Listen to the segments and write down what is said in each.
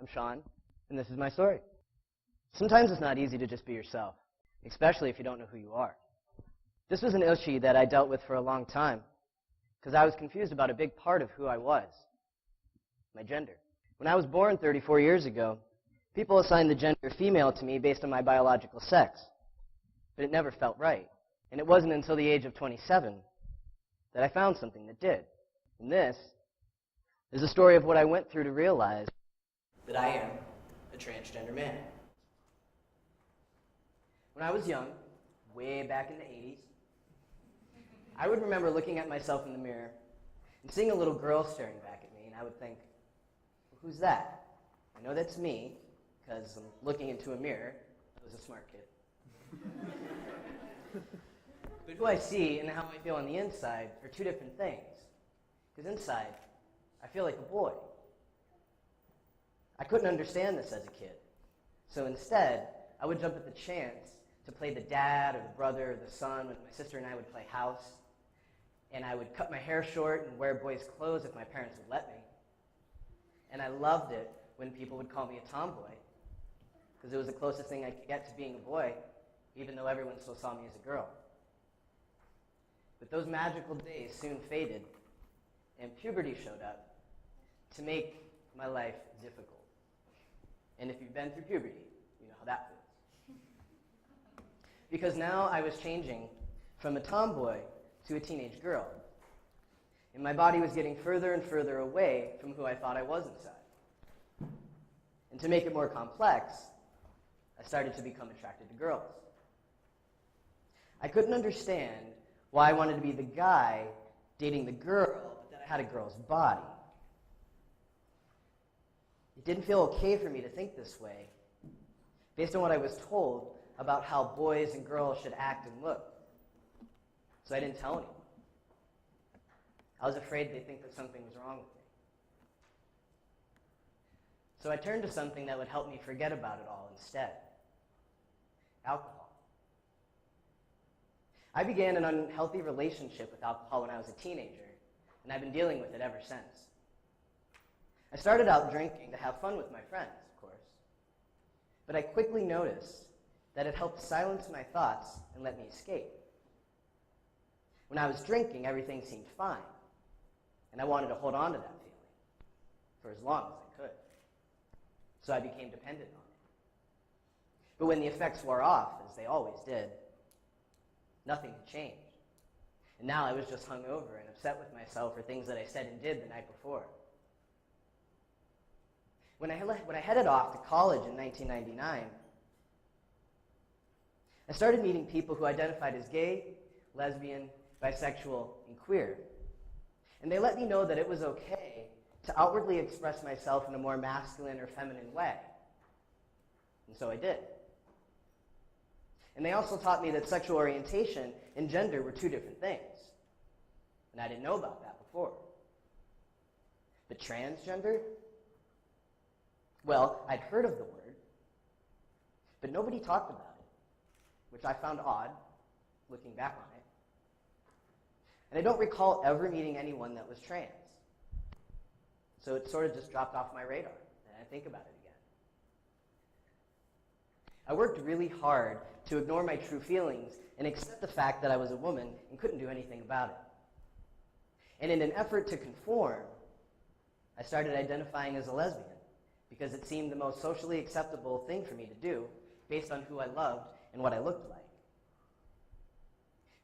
I'm Sean, and this is my story. Sometimes it's not easy to just be yourself, especially if you don't know who you are. This was an issue that I dealt with for a long time, because I was confused about a big part of who I was, my gender. When I was born 34 years ago, people assigned the gender female to me based on my biological sex, but it never felt right. And it wasn't until the age of 27 that I found something that did. And this is the story of what I went through to realize that I am a transgender man. When I was young, way back in the 80s, I would remember looking at myself in the mirror and seeing a little girl staring back at me, and I would think, well, who's that? I know that's me, because I'm looking into a mirror. I was a smart kid. But who I see and how I feel on the inside are two different things. Because inside, I feel like a boy. I couldn't understand this as a kid. So instead, I would jump at the chance to play the dad or the brother or the son when my sister and I would play house. And I would cut my hair short and wear boys' clothes if my parents would let me. And I loved it when people would call me a tomboy, because it was the closest thing I could get to being a boy, even though everyone still saw me as a girl. But those magical days soon faded, and puberty showed up to make my life difficult. And if you've been through puberty, you know how that feels. Because now I was changing from a tomboy to a teenage girl. And my body was getting further and further away from who I thought I was inside. And to make it more complex, I started to become attracted to girls. I couldn't understand why I wanted to be the guy dating the girl, but that I had a girl's body. It didn't feel okay for me to think this way, based on what I was told about how boys and girls should act and look. So I didn't tell anyone. I was afraid they'd think that something was wrong with me. So I turned to something that would help me forget about it all instead: alcohol. I began an unhealthy relationship with alcohol when I was a teenager, and I've been dealing with it ever since. I started out drinking to have fun with my friends, of course, but I quickly noticed that it helped silence my thoughts and let me escape. When I was drinking, everything seemed fine, and I wanted to hold on to that feeling for as long as I could. So I became dependent on it. But when the effects wore off, as they always did, nothing had changed. And now I was just hungover and upset with myself for things that I said and did the night before. When I headed off to college in 1999, I started meeting people who identified as gay, lesbian, bisexual, and queer. And they let me know that it was okay to outwardly express myself in a more masculine or feminine way. And so I did. And they also taught me that sexual orientation and gender were two different things. And I didn't know about that before. But transgender? Well, I'd heard of the word, but nobody talked about it, which I found odd, looking back on it. And I don't recall ever meeting anyone that was trans. So it sort of just dropped off my radar, and I didn't think about it again. I worked really hard to ignore my true feelings and accept the fact that I was a woman and couldn't do anything about it. And in an effort to conform, I started identifying as a lesbian, because it seemed the most socially acceptable thing for me to do based on who I loved and what I looked like.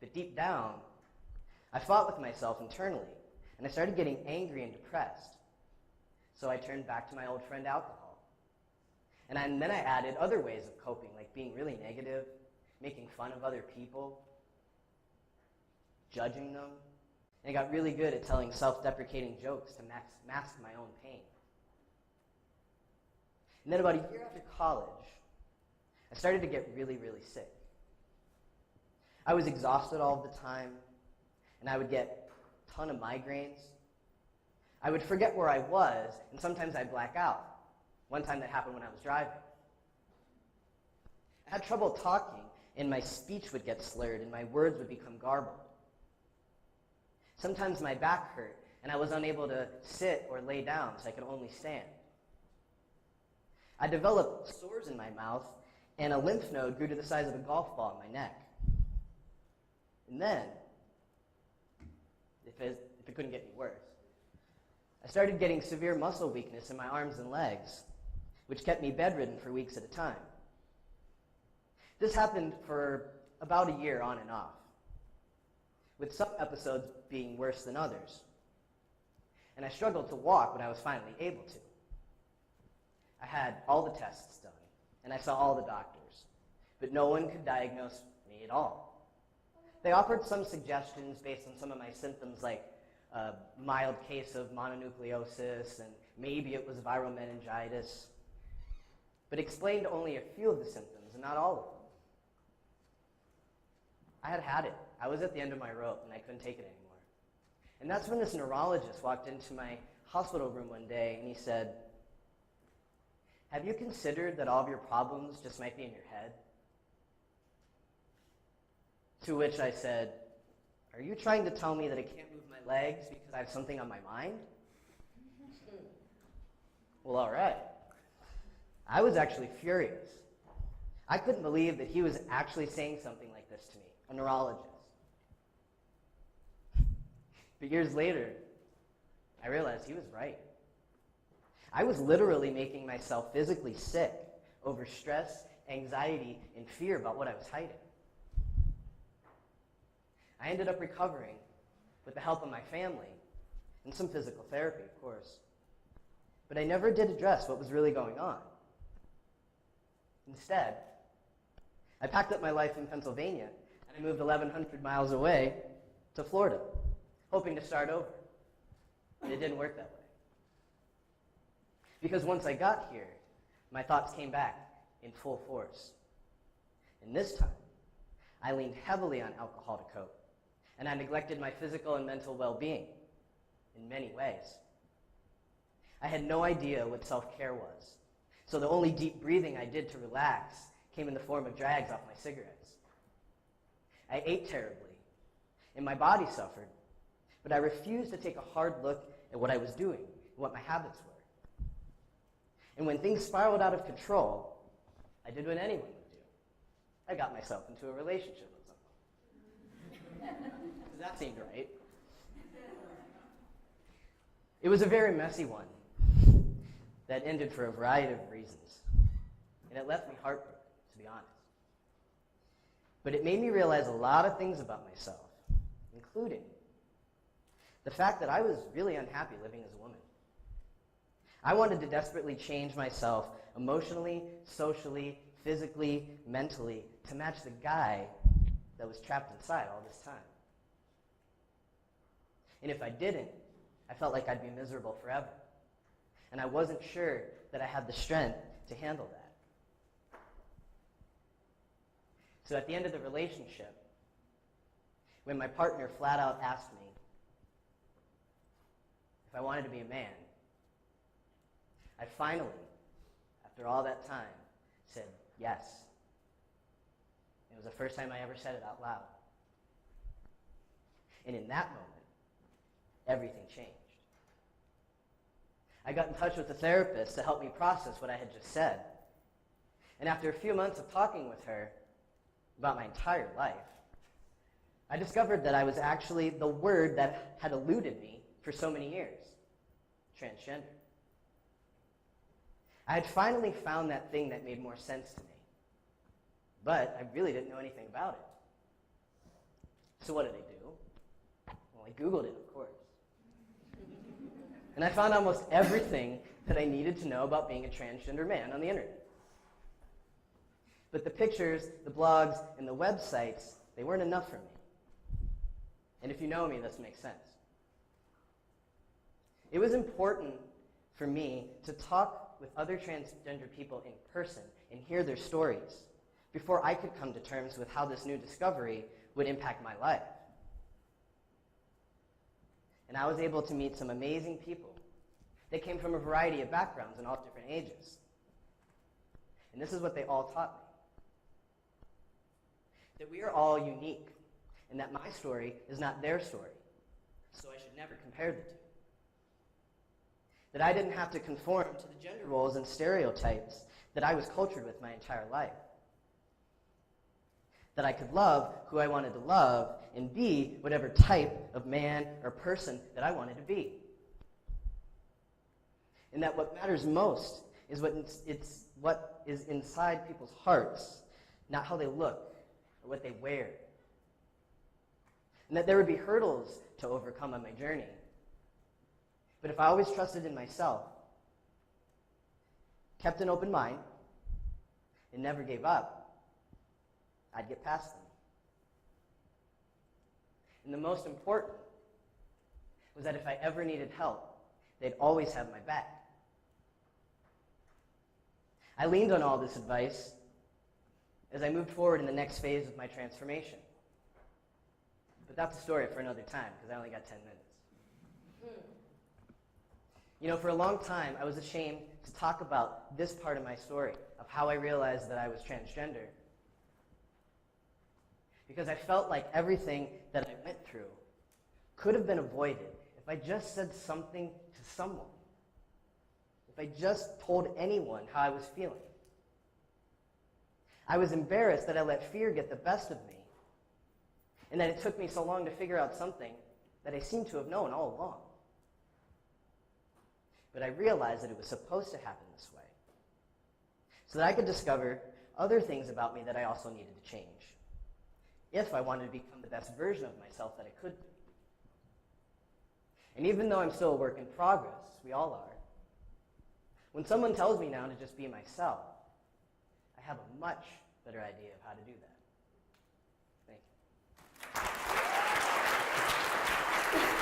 But deep down, I fought with myself internally, and I started getting angry and depressed. So I turned back to my old friend alcohol. And then I added other ways of coping, like being really negative, making fun of other people, judging them. And I got really good at telling self-deprecating jokes to mask my own pain. And then about a year after college, I started to get really, really sick. I was exhausted all the time, and I would get a ton of migraines. I would forget where I was, and sometimes I'd black out. One time that happened when I was driving. I had trouble talking, and my speech would get slurred, and my words would become garbled. Sometimes my back hurt, and I was unable to sit or lay down, so I could only stand. I developed sores in my mouth, and a lymph node grew to the size of a golf ball in my neck. And then, if it couldn't get any worse, I started getting severe muscle weakness in my arms and legs, which kept me bedridden for weeks at a time. This happened for about a year on and off, with some episodes being worse than others. And I struggled to walk when I was finally able to. I had all the tests done, and I saw all the doctors, but no one could diagnose me at all. They offered some suggestions based on some of my symptoms, like a mild case of mononucleosis, and maybe it was viral meningitis, but explained only a few of the symptoms and not all of them. I had had it. I was at the end of my rope, and I couldn't take it anymore. And that's when this neurologist walked into my hospital room one day, and he said, "Have you considered that all of your problems just might be in your head?" To which I said, "Are you trying to tell me that I can't move my legs because I have something on my mind?" Well, all right. I was actually furious. I couldn't believe that he was actually saying something like this to me, a neurologist. But years later, I realized he was right. I was literally making myself physically sick over stress, anxiety, and fear about what I was hiding. I ended up recovering with the help of my family and some physical therapy, of course. But I never did address what was really going on. Instead, I packed up my life in Pennsylvania and I moved 1,100 miles away to Florida, hoping to start over. But it didn't work that way. Because once I got here, my thoughts came back in full force. And this time, I leaned heavily on alcohol to cope, and I neglected my physical and mental well-being in many ways. I had no idea what self-care was, so the only deep breathing I did to relax came in the form of drags off my cigarettes. I ate terribly, and my body suffered, but I refused to take a hard look at what I was doing and what my habits were. And when things spiraled out of control, I did what anyone would do. I got myself into a relationship with someone. Because that seemed right. It was a very messy one that ended for a variety of reasons. And it left me heartbroken, to be honest. But it made me realize a lot of things about myself, including the fact that I was really unhappy living as a woman. I wanted to desperately change myself emotionally, socially, physically, mentally, to match the guy that was trapped inside all this time. And if I didn't, I felt like I'd be miserable forever. And I wasn't sure that I had the strength to handle that. So at the end of the relationship, when my partner flat out asked me if I wanted to be a man, I finally, after all that time, said yes. It was the first time I ever said it out loud. And in that moment, everything changed. I got in touch with a therapist to help me process what I had just said. And after a few months of talking with her about my entire life, I discovered that I was actually the word that had eluded me for so many years: transgender. I had finally found that thing that made more sense to me. But I really didn't know anything about it. So what did I do? Well, I Googled it, of course. And I found almost everything that I needed to know about being a transgender man on the internet. But the pictures, the blogs, and the websites, they weren't enough for me. And if you know me, this makes sense. It was important for me to talk with other transgender people in person and hear their stories before I could come to terms with how this new discovery would impact my life. And I was able to meet some amazing people. They came from a variety of backgrounds and all different ages. And this is what they all taught me: that we are all unique, and that my story is not their story, so I should never compare the two. That I didn't have to conform to the gender roles and stereotypes that I was cultured with my entire life. That I could love who I wanted to love and be whatever type of man or person that I wanted to be. And that what matters most is what is inside people's hearts, not how they look or what they wear. And that there would be hurdles to overcome on my journey. But if I always trusted in myself, kept an open mind, and never gave up, I'd get past them. And the most important was that if I ever needed help, they'd always have my back. I leaned on all this advice as I moved forward in the next phase of my transformation. But that's a story for another time, because I only got 10 minutes. You know, for a long time, I was ashamed to talk about this part of my story, of how I realized that I was transgender. Because I felt like everything that I went through could have been avoided if I just said something to someone. If I just told anyone how I was feeling. I was embarrassed that I let fear get the best of me, and that it took me so long to figure out something that I seemed to have known all along. But I realized that it was supposed to happen this way, so that I could discover other things about me that I also needed to change, if I wanted to become the best version of myself that I could be. And even though I'm still a work in progress, we all are, when someone tells me now to just be myself, I have a much better idea of how to do that. Thank you.